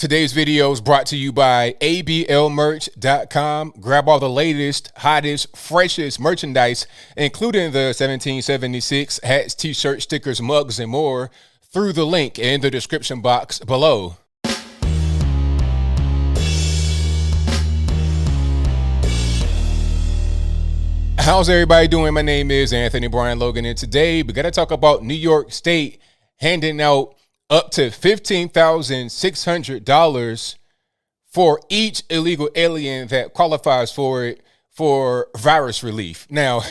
Today's video is brought to you by ablmerch.com. Grab all the latest, hottest, freshest merchandise, including the 1776 hats, t-shirts, stickers, mugs, and more through the link in the description box below. How's everybody doing? My name is Anthony Brian Logan, and today we got to talk about New York State handing out up to $15,600 for each illegal alien that qualifies for it for virus relief. Now,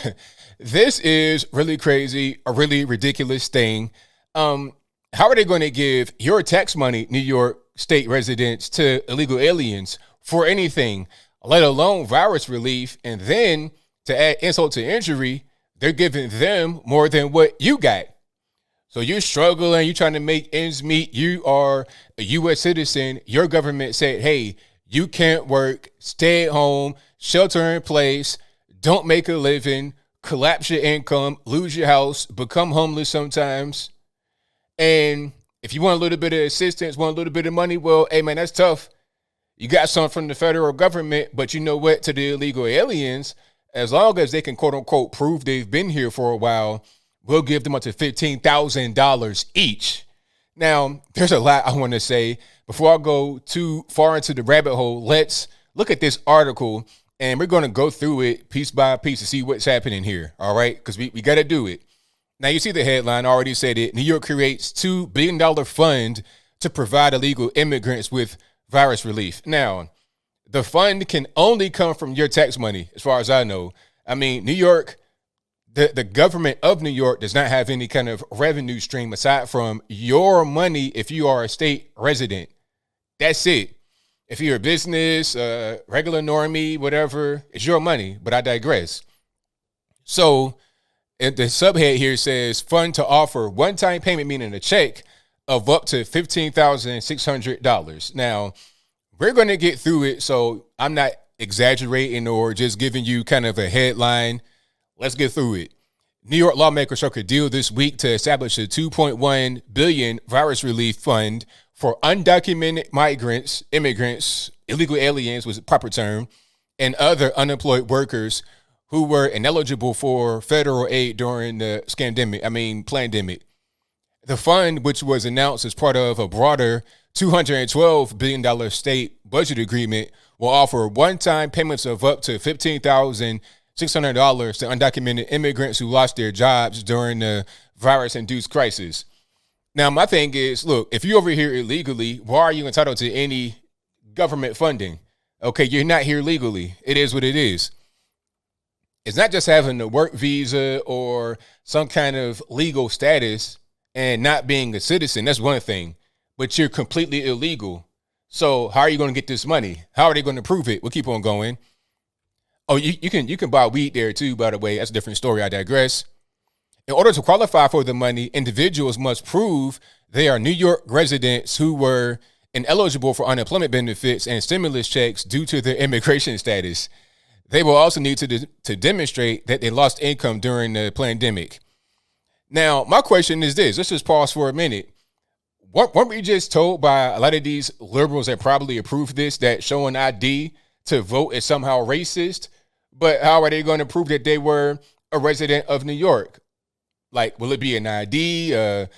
this is really crazy, a really ridiculous thing. How are they going to give your tax money, New York State residents, to illegal aliens for anything, let alone virus relief? And then to add insult to injury, they're giving them more than what you got. So you're struggling, you're trying to make ends meet, you are a U.S. citizen, your government said, hey, you can't work, stay at home, shelter in place, don't make a living, collapse your income, lose your house, become homeless sometimes. And if you want a little bit of assistance, want a little bit of money, well, hey man, that's tough. You got something from the federal government, but you know what, to the illegal aliens, as long as they can quote unquote prove they've been here for a while, we'll give them up to $15,000 each. Now, there's a lot I want to say. Before I go too far into the rabbit hole, let's look at this article, and we're going to go through it piece by piece to see what's happening here, all right? Because we got to do it. Now, you see the headline, I already said it. New York creates $2 billion fund to provide illegal immigrants with virus relief. Now, the fund can only come from your tax money, as far as I know. I mean, New York, the government of New York does not have any kind of revenue stream aside from your money if you are a state resident. That's it. If you're a business, regular normie, whatever, it's your money, but I digress. So the subhead here says fund to offer one-time payment, meaning a check of up to $15,600. Now, we're going to get through it, so I'm not exaggerating or just giving you kind of a headline. Let's get through it. New York lawmakers struck a deal this week to establish a $2.1 billion virus relief fund for undocumented migrants, immigrants, illegal aliens was the proper term, and other unemployed workers who were ineligible for federal aid during the pandemic. The fund, which was announced as part of a broader $212 billion state budget agreement, will offer one-time payments of up to $15,600 to undocumented immigrants who lost their jobs during the virus-induced crisis. Now, my thing is, look, if you're over here illegally, why are you entitled to any government funding? Okay, you're not here legally. It is what it is. It's not just having a work visa or some kind of legal status and not being a citizen. That's one thing. But you're completely illegal. So how are you going to get this money? How are they going to prove it? We'll keep on going. Oh, you can buy weed there too, by the way. That's a different story. I digress. In order to qualify for the money, individuals must prove they are New York residents who were ineligible for unemployment benefits and stimulus checks due to their immigration status. They will also need to demonstrate that they lost income during the pandemic. Now, my question is this. Let's just pause for a minute. Weren't we just told by a lot of these liberals that probably approve this that showing ID to vote is somehow racist? But how are they going to prove that they were a resident of New York? Like, will it be an ID, a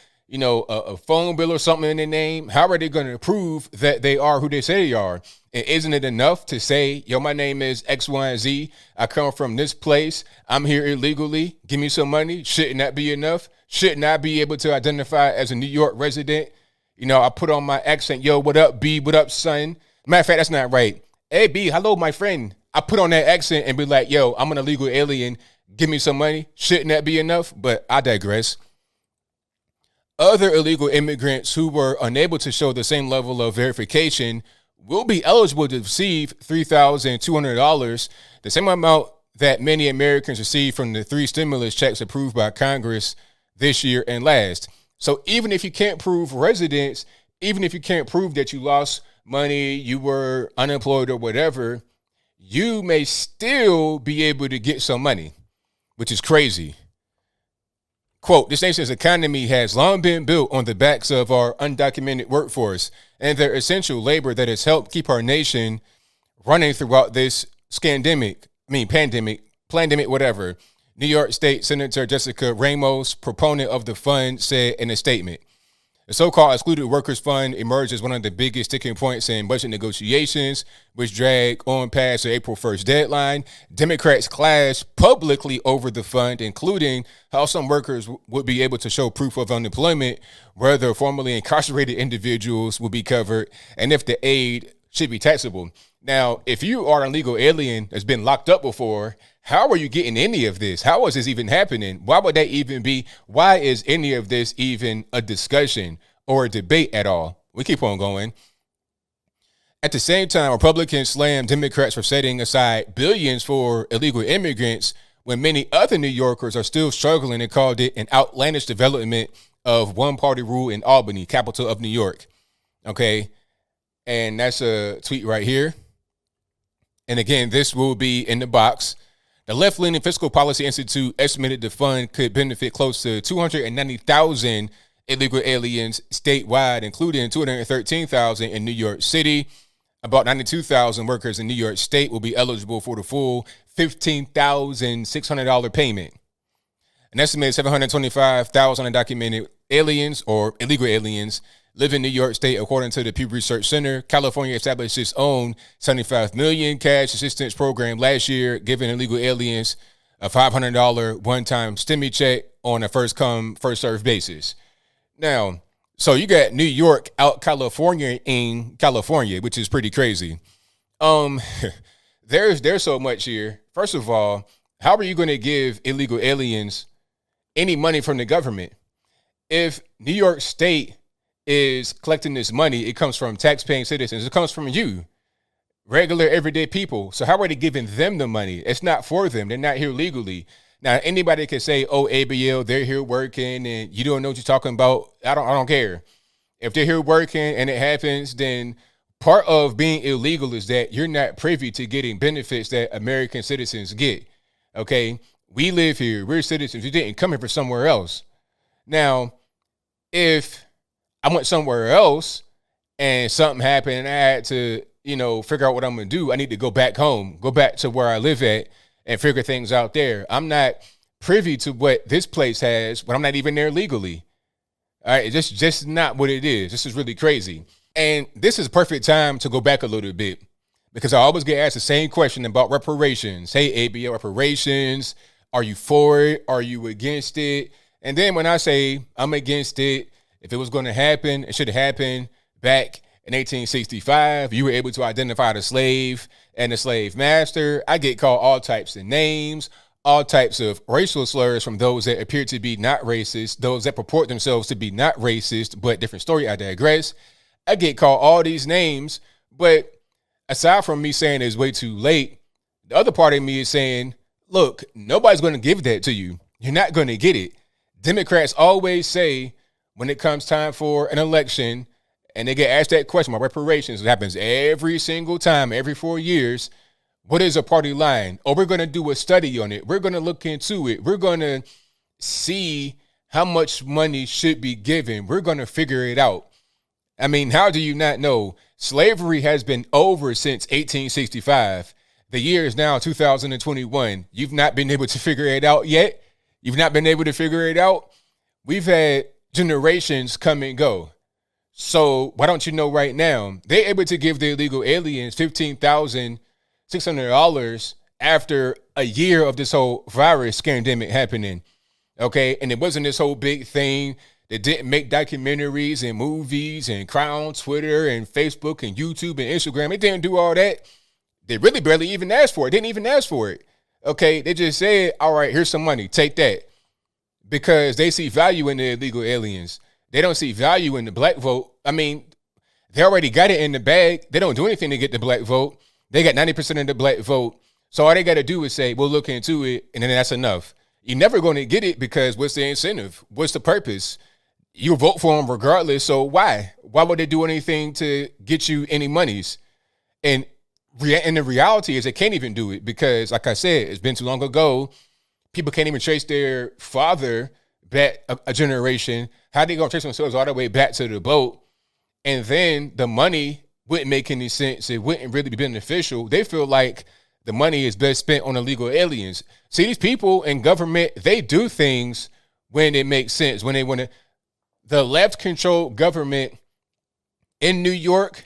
phone bill or something in their name? How are they going to prove that they are who they say they are? And isn't it enough to say, yo, my name is X, Y, and Z. I come from this place. I'm here illegally. Give me some money. Shouldn't that be enough? Shouldn't I be able to identify as a New York resident? You know, I put on my accent. Yo, what up, B? What up, son? Matter of fact, that's not right. Hey, B, hello, my friend. I put on that accent and be like, yo, I'm an illegal alien. Give me some money. Shouldn't that be enough? But I digress. Other illegal immigrants who were unable to show the same level of verification will be eligible to receive $3,200, the same amount that many Americans received from the 3 stimulus checks approved by Congress this year and last. So even if you can't prove residence, even if you can't prove that you lost money, you were unemployed or whatever, you may still be able to get some money, which is crazy. Quote, this nation's economy has long been built on the backs of our undocumented workforce and their essential labor that has helped keep our nation running throughout this pandemic, whatever. New York State Senator Jessica Ramos, proponent of the fund, said in a statement. The so-called excluded workers fund emerged as one of the biggest sticking points in budget negotiations, which drag on past the April 1st deadline. Democrats clashed publicly over the fund, including how some workers would be able to show proof of unemployment, whether formerly incarcerated individuals will be covered, and if the aid should be taxable. Now, if you are an illegal alien that's been locked up before, how are you getting any of this? How is this even happening? Why would that even be? Why is any of this even a discussion or a debate at all? We keep on going. At the same time, Republicans slammed Democrats for setting aside billions for illegal immigrants when many other New Yorkers are still struggling and called it an outlandish development of one-party rule in Albany, capital of New York. Okay, and that's a tweet right here. And again, this will be in the box. The left-leaning Fiscal Policy Institute estimated the fund could benefit close to 290,000 illegal aliens statewide, including 213,000 in New York City. About 92,000 workers in New York State will be eligible for the full $15,600 payment. An estimated 725,000 undocumented aliens or illegal aliens live in New York State, according to the Pew Research Center. California established its own $75 million cash assistance program last year, giving illegal aliens a $500 one-time stimmy check on a first-come, first-served basis. Now, so you got New York out California in California, which is pretty crazy. There's so much here. First of all, how are you going to give illegal aliens any money from the government? If New York State is collecting this money, it comes from tax-paying citizens. It comes from you, regular, everyday people. So how are they giving them the money? It's not for them. They're not here legally. Now, anybody can say, oh, ABL, they're here working and you don't know what you're talking about. I don't care. If they're here working and it happens, then part of being illegal is that you're not privy to getting benefits that American citizens get. Okay? We live here. We're citizens. We didn't come here for somewhere else. Now, if I went somewhere else and something happened and I had to, figure out what I'm going to do, I need to go back home, go back to where I live at and figure things out there. I'm not privy to what this place has, but I'm not even there legally. All right, it's just not what it is. This is really crazy. And this is perfect time to go back a little bit because I always get asked the same question about reparations. Hey, ABL, reparations, are you for it? Are you against it? And then when I say I'm against it, if it was going to happen, it should have happened back in 1865. You were able to identify the slave and the slave master. I get called all types of names, all types of racial slurs from those that appear to be not racist, those that purport themselves to be not racist, but different story, I digress. I get called all these names, but aside from me saying it's way too late, the other part of me is saying, look, nobody's going to give that to you. You're not going to get it. Democrats always say, when it comes time for an election and they get asked that question about reparations, it happens every single time, every 4 years. What is a party line? Oh, we're going to do a study on it. We're going to look into it. We're going to see how much money should be given. We're going to figure it out. I mean, how do you not know? Slavery has been over since 1865. The year is now 2021. You've not been able to figure it out yet? You've not been able to figure it out? We've had generations come and go. So why don't you know right now? They're able to give the illegal aliens $15,600 after a year of this whole virus scandemic happening. Okay, and it wasn't this whole big thing that didn't make documentaries and movies and cry on Twitter and Facebook and YouTube and Instagram. It didn't do all that. They really barely even asked for it. Didn't even ask for it. Okay, they just said, all right, here's some money. Take that. Because they see value in the illegal aliens. They don't see value in the black vote. I mean, they already got it in the bag. They don't do anything to get the black vote. They got 90% of the black vote. So all they got to do is say, we'll look into it, and then that's enough. You're never going to get it because what's the incentive? What's the purpose? You vote for them regardless, so why? Why would they do anything to get you any monies? And the reality is they can't even do it because, like I said, it's been too long ago. People can't even trace their father back a generation? How they gonna trace themselves all the way back to the boat? And then the money wouldn't make any sense. It wouldn't really be beneficial. They feel like the money is best spent on illegal aliens. See, these people in government, they do things when it makes sense. When they want to, the left-controlled government in New York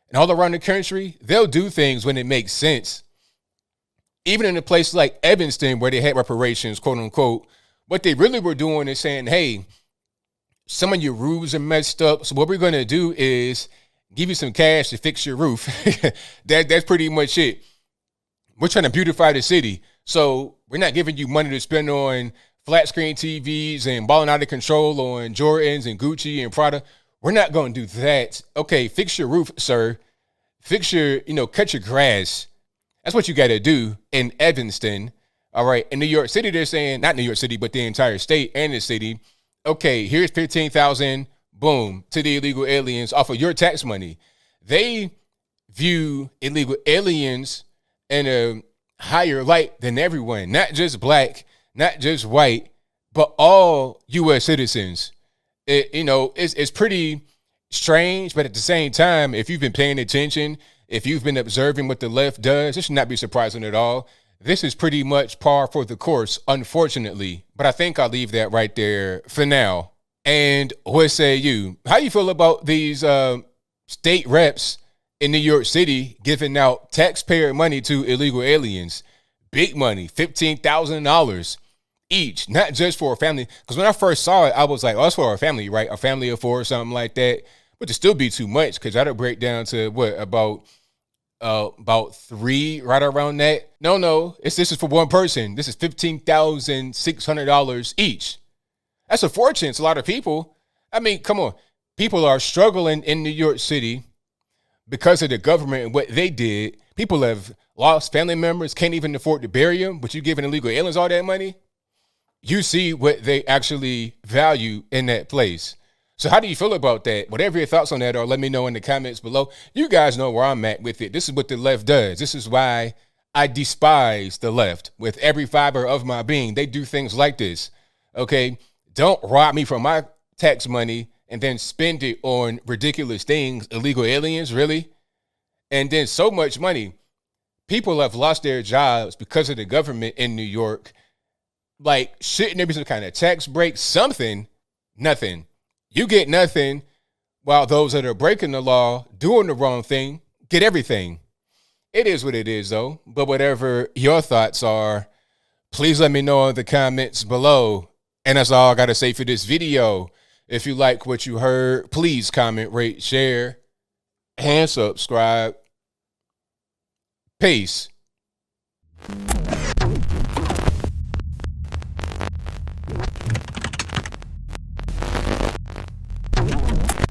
and all around the country, they'll do things when it makes sense. Even in a place like Evanston, where they had reparations, quote unquote, what they really were doing is saying, hey, some of your roofs are messed up. So what we're going to do is give you some cash to fix your roof. That's pretty much it. We're trying to beautify the city. So we're not giving you money to spend on flat screen TVs and balling out of control on Jordans and Gucci and Prada. We're not going to do that. Okay, fix your roof, sir. Fix your, cut your grass. That's what you got to do in Evanston. All right. In New York City, they're saying, not New York City, but the entire state and the city. Okay, here's $15,000, boom, to the illegal aliens off of your tax money. They view illegal aliens in a higher light than everyone, not just black, not just white, but all U.S. citizens. It's pretty strange, but at the same time, if you've been paying attention, if you've been observing what the left does, this should not be surprising at all. This is pretty much par for the course, unfortunately. But I think I'll leave that right there for now. And what say you? How you feel about these state reps in New York City giving out taxpayer money to illegal aliens? Big money, $15,000 each, not just for a family. Because when I first saw it, I was like, oh, it's for a family, right? A family of four or something like that. But to still be too much, because that'll break down to what, about three, right around that. No, this is for one person. This is $15,600 each. That's a fortune. It's a lot of people. I mean, come on. People are struggling in New York City because of the government and what they did. People have lost family members, can't even afford to bury them, but you giving illegal aliens all that money? You see what they actually value in that place. So how do you feel about that? Whatever your thoughts on that are, let me know in the comments below. You guys know where I'm at with it. This is what the left does. This is why I despise the left with every fiber of my being. They do things like this, okay? Don't rob me from my tax money and then spend it on ridiculous things, illegal aliens, really? And then so much money. People have lost their jobs because of the government in New York. Like, shouldn't there be some kind of tax break? Something? Nothing. You get nothing, while those that are breaking the law, doing the wrong thing, get everything. It is what it is, though. But whatever your thoughts are, please let me know in the comments below. And that's all I got to say for this video. If you like what you heard, please comment, rate, share, and subscribe. Peace.